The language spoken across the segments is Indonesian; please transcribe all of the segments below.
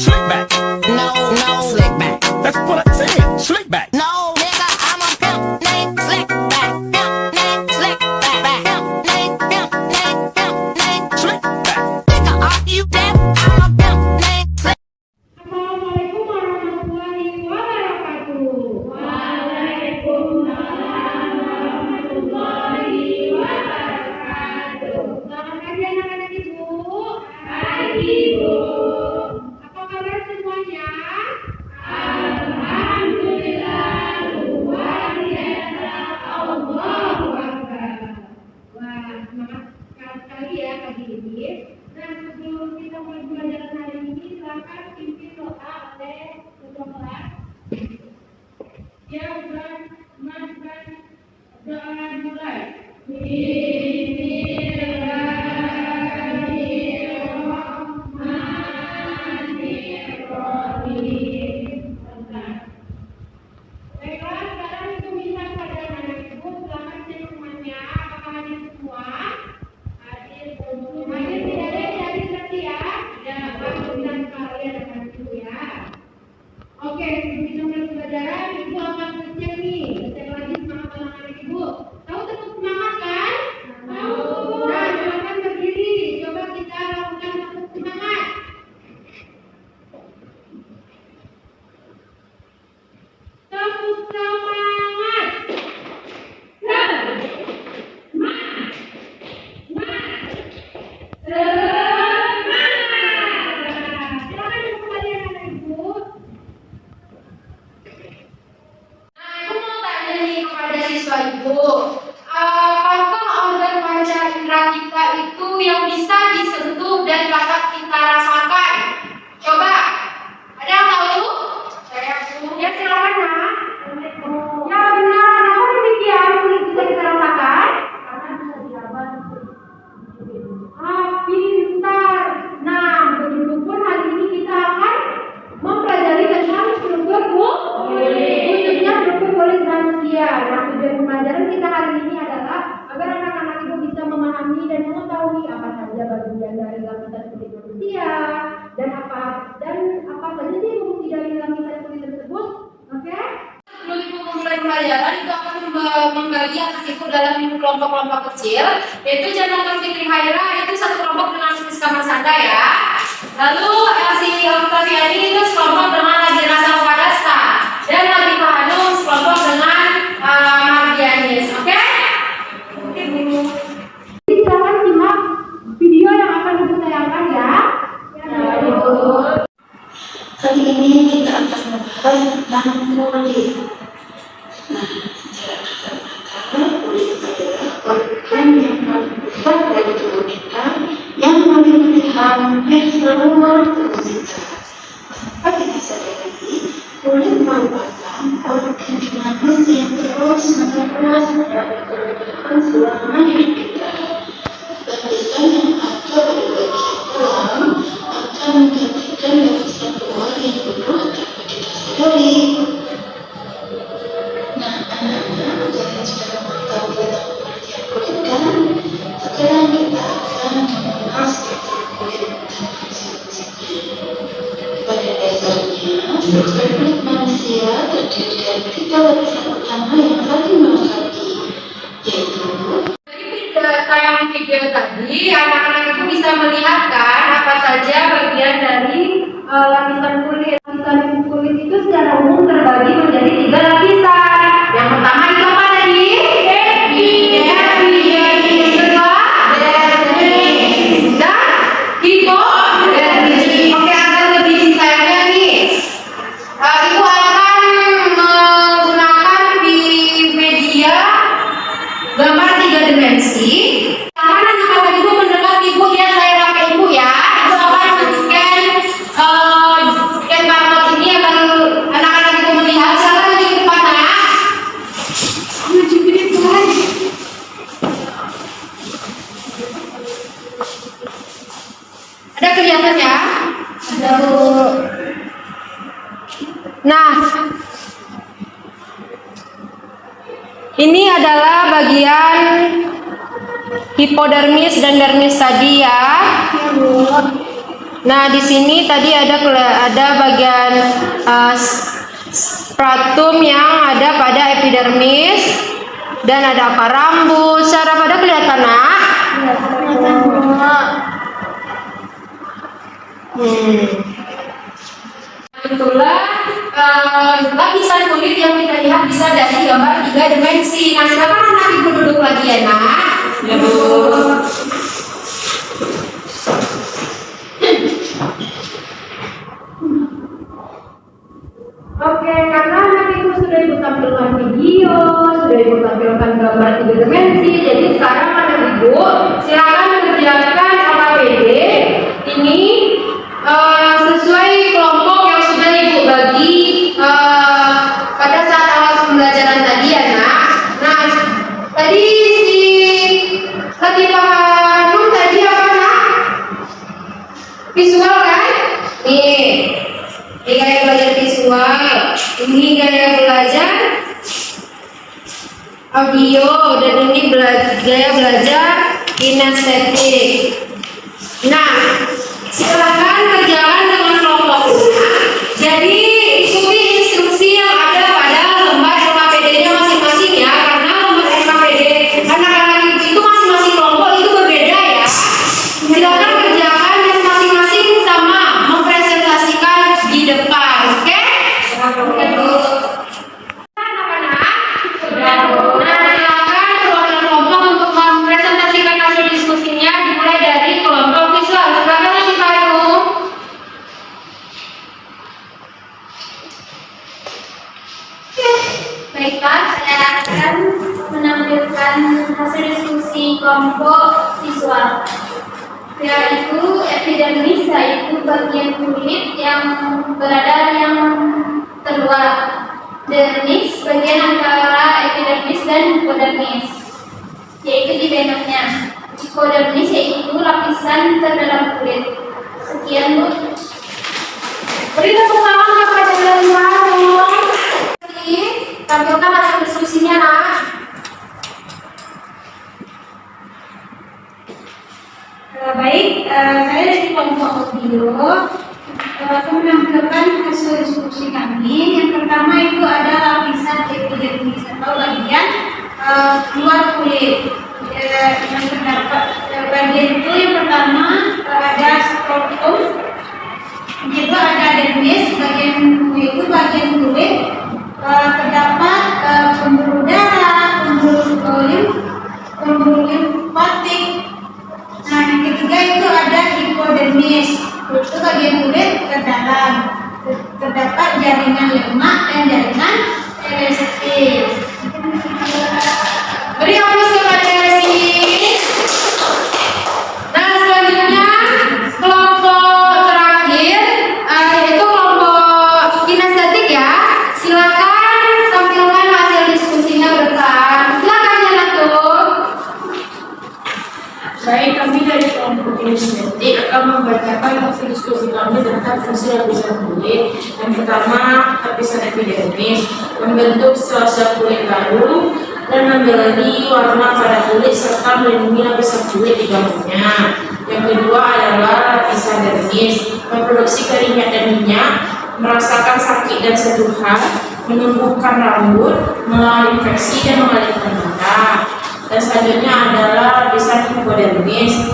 Slick back. No, slick back. That's what I said. Slick back. No, nigga, I'm a pimp named Slick back. Pimp named Slick back. Pimp named Slick back. Nigga, are you deaf? I'm a pimp named Slick. Assalamualaikum warahmatullahi wabarakatuh. Waalaikumsalam warahmatullahi wabarakatuh. Selamat pagi anak-anak ibu. Pagi ibu. Apa kabar semuanya? Alhamdulillah luar biasa. Allahu Akbar. Wah, semangat sekali ya pagi ini. Nah, sebelum kita mulai pelajaran hari ini, silakan pimpin doa oleh ketua kelas. Ya, Mas, doa dimulai. Bismillahirrahmanirrahim. Baiklah, sekarang itu bisa pada anak ibu, silakan cek semuanya. Apakah hadir semua? Hadir tidak ada yang hadir tadi ya? Tidak, alhamdulillah sekali anak ibu ya. Oke, sebelum kita mulai pelajaran, ibu akan ngecek nih, ngecek lagi semangat anak ibu. Tahu tepuk semangat kan? Tahu. Nah, silakan berdiri. Coba kita lakukan tepuk semangat. Tepuk semangat. Silakan kembali anak ibu. Nah, ibu mau tanya nih kepada siswa ibu, apakah organ panca indera kita itu yang bisa disentuh dan dapat kita rasakan? Coba, ada yang tahu? Saya ya silakan ya. Ya benar, kenapa demikian? Bisa kita rasakan? Karena bisa diraba. Pintar. Nah, begitupun hari ini kita akan mempelajari tentang struktur khususnya struktur kulit manusia. Nah, tujuan pembelajaran kita hari ini adalah agar anak-anak itu bisa memahami dan mengetahui apa saja bagian dari lapisan kulit manusia dan apa saja sih fungsi dari lapisan kulit tersebut. Oke? Sebelum ibu memulai pembelajaran, itu akan membagi anak ibu dalam kelompok-kelompok kecil, yaitu Janatan Fitri Haira itu satu kelompok dengan Siska Marsanda ya. Lalu si Octaviani itu sekelompok dengan Lagi Rasa Padasta dan Lagi Hanum sekelompok dengan Mardianis. Oke? Oke Bu. Jadi silakan simak video yang akan ibu tayangkan ya. Ya Bu. Kali ini kita akan membahas tentang kulit. Nah, secara kata kulit adalah organ yang paling besar dari tubuh kita yang meliputi hampir seluruh tubuh kita. Seperti kita sadari, kulit merupakan organ manusia yang terus-menerus mendapat perbedaan selama hidup kita. Lapisan yang ada pada bagian dalam akan menjadikan lapisan luar yang penuh tanpa kita sadari. Nah, anak-anak, kalian sudah mengetahui tentang pengertian kulit kan? Sekarang kita akan mengenal struktur kulit masing-masing. Pada dasarnya, struktur kulit manusia terdiri dari 3 lapisan utama yang saling melengkapi, yaitu Tayangan video tadi, anak-anak itu bisa melihat kan apa saja bagian dari lapisan kulit. Lapisan kulit itu secara umum terbagi menjadi 3 lapisan. Yang pertama itu apa tadi? Epidermis. Kedua, dermis. Dan hipodermis. Oke, akan lebih detailnya nih. Ibu akan menggunakan di media gambar 3 dimensi. Karena kalau ibu mendekat, ibu lihat layar HP ibu ya. Ibu akan men-scan barcode ini agar anak-anak itu melihat. Silakan di depan ya. Ada kelihatan ya? Ada Bu. Nah, ini adalah bagian hipodermis dan dermis tadi ya. Nah, di sini tadi ada bagian stratum yang ada pada epidermis dan ada akar rambut. Secara pada kelihatan, Nak? Itulah lapisan kulit yang kita lihat bisa dari gambar 3 dimensi. Nah, silakan anak ibu duduk lagi ya, Nak. Ya, Bu. Oke, karena anak ibu sudah ibu tampilkan video, sudah ibu tampilkan gambar 3 dimensi, jadi sekarang anak ibu silakan kerjakan AKPD ini sesuai kelompok yang sudah ibu bagi pada saat awal pembelajaran tadi ya, Nak. Nah, tadi si Latifah Hanum tadi apa, Nak? Visual kan? Nih. Ini gaya belajar visual, ini gaya belajar audio, dan ini gaya belajar kinestetik. Nah, silakan kerjakan dengan kelompoknya. Jadi ikuti instruksi yang ada pada lembar LKPD-nya masing-masing ya, karena lembar LKPD anak-anak itu masing-masing kelompok itu berbeda ya. Silakan kerjakan dan masing-masing sama mempresentasikan di depan, oke? Oke, Bu. Anak-anak, nah silakan keluarkan kelompok untuk mempresentasikan hasil diskusinya dimulai dari kelompok visual. Silakan Ibu Hanum. Baiklah, saya akan menampilkan hasil diskusi kelompok visual, yaitu epidermis, yaitu bagian kulit yang berada yang terluar, dermis bagian antara epidermis dan hipodermis, yaitu di benaknya. Hipodermis yaitu lapisan terdalam kulit. Sekian, Bu. Beri tepuk tangan kepada Ibu Hanum. Tampilkan hasil diskusinya, Nak. Baik, saya dari kelompok audio akan menampilkan hasil diskusi kami. Yang pertama itu ada lapisan epidermis atau bagian luar kulit. Yang terdapat bagian itu yang pertama ada stratum, juga ada dermis, bagian itu bagian kulit. Terdapat pembuluh darah, pembuluh limfatik. Nah, yang ketiga itu ada hipodermis, itu bagian kulit terdalam. Terdapat jaringan lemak dan jaringan elastis. Beri aplaus kepada Resi. Nah, selanjutnya kelompok terakhir yaitu kelompok kinestetik ya. Silakan tampilkan hasil diskusinya bersama. Silakan ya, Natur. Baik, kami dari kelompok kinestetik akan membacakan hasil diskusi kami tentang fungsi lapisan kulit. Yang pertama, lapisan epidermis membentuk sel-sel kulit baru dan memberi warna pada kulit serta melindungi lapisan kulit di bawahnya. Yang kedua adalah lapisan dermis memproduksi keringat dan minyak, merasakan sakit dan sentuhan, menumbuhkan rambut, mengalami infeksi dan mengalirkan darah. Dan selanjutnya adalah lapisan hipodermis,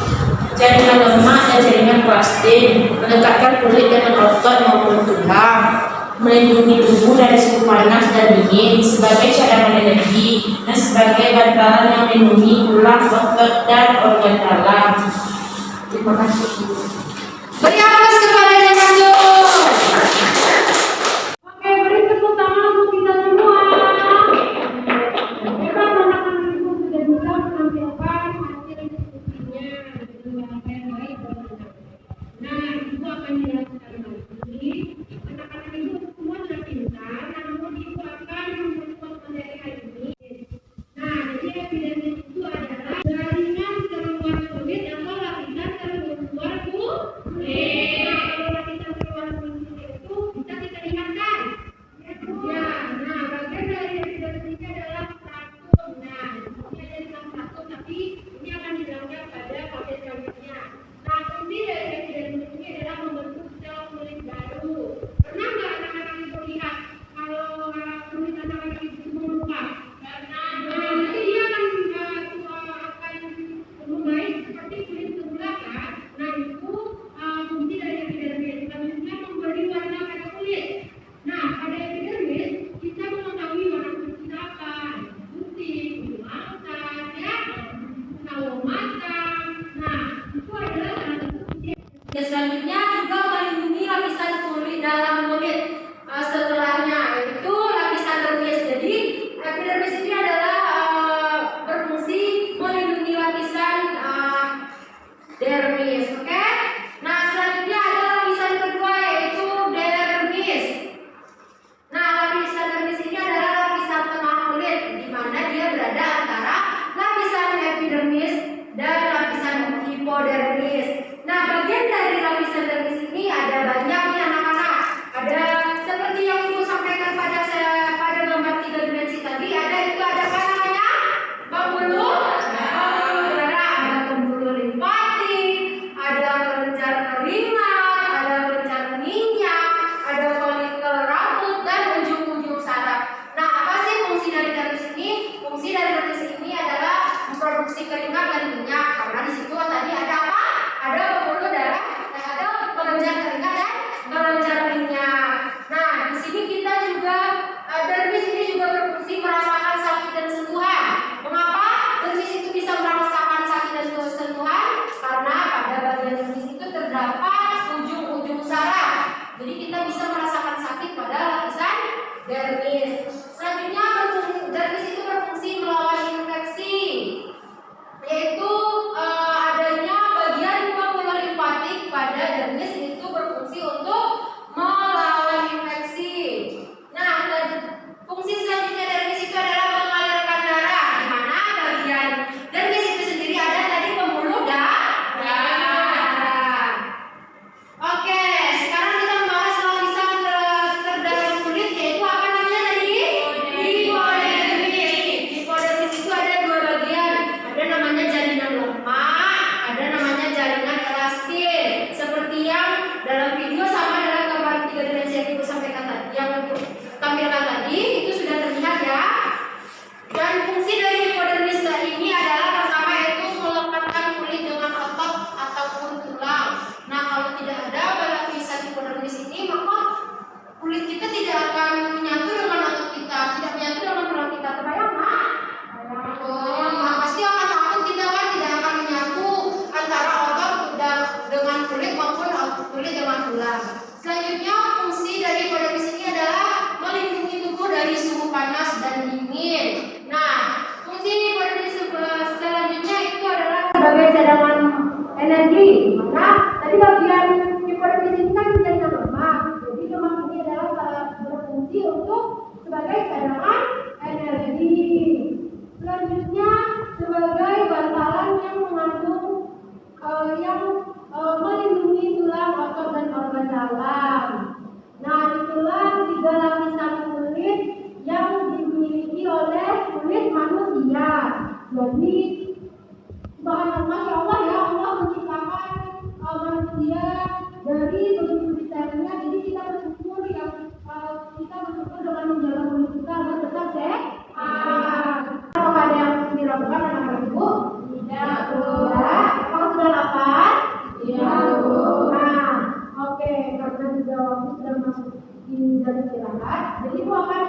jaringan lemak dan jaringan elastin, melekatkan kulit dengan otot maupun tulang, melindungi tubuh dari suhu panas dan dingin sebagai cadangan energi, dan sebagai bantalan yang melindungi tulang, otot, dan organ dalam. Terima kasih. Beri aplaus kepada Natur. Oke, beri tepuk tangan untuk kita semua. Memang anak-anak ibu sudah bisa menampilkan hasil diskusinya dengan bahasa yang baik dan benar. Nah, ibu akan jelaskan lagi. Anak-anak ibu semua sudah pintar, namun ibu akan memperkuat materi hari ini. Nah, jadi epidermis itu adalah jaringan terluar kulit atau lapisan terluar kulit. dermis. Selanjutnya dermis itu berfungsi melawan infeksi, yaitu adanya bagian pembuluh limfatik pada dermis itu berfungsi untuk melawan infeksi. Nah, fungsi selanjutnya dermis itu adalah mengalirkan darah, di mana bagian dermis itu sendiri ada tadi pembuluh darah. Oke, sekarang kita membahas lapisan terdalam kulit, yaitu apa namanya tadi? Hipodermis. Hipodermis itu ada dua bagian, ada namanya jalinan lemak, ada namanya jalinan elastin. Seperti yang dalam video sama dalam gambar 3 dimensi yang ibu sampaikan tadi, yang ibu tampilkan tadi, itu sudah terlihat ya. Dan fungsi dari hipodermis ini adalah pertama yaitu melekatkan kulit dengan otot ataupun tulang. Nah, kalau tidak ada lapisan hipodermis ini, maka kulit kita tidak akan menyatu dengan otot kita, tidak menyatu dengan tulang kita. Terbayang nggak? Nah, pasti akan takut kita kan, tidak akan menyatu antara otot dengan kulit maupun otot kulit dengan tulang. Selanjutnya, fungsi dari hipodermis ini adalah melindungi tubuh dari suhu panas dan dingin. Nah, fungsi hipodermis selanjutnya itu adalah sebagai cadangan energi. Nah, tadi bagian hipodermis ini kan jaringan lemak. Jadi lemak ini adalah berfungsi untuk sebagai cadangan energi. Selanjutnya sebagai bantalan yang mengandung melindungi tulang, otot dan organ dalam. Nah, itulah 3 lapisan kulit yang dimiliki oleh kulit manusia. Jadi subhanallah, masya Allah ya, Allah menciptakan manusia dari begitu detailnya. Jadi kita bersyukur ya, kita bersyukur dengan menjaga kulit kita agar tetap sehat. Apakah ada yang diragukan anak ibu? Tidak, Bu. Apakah sudah dapat? Iya, Bu. Nah, oke, karena juga waktu sudah masuk di jam istirahat, jadi ibu akan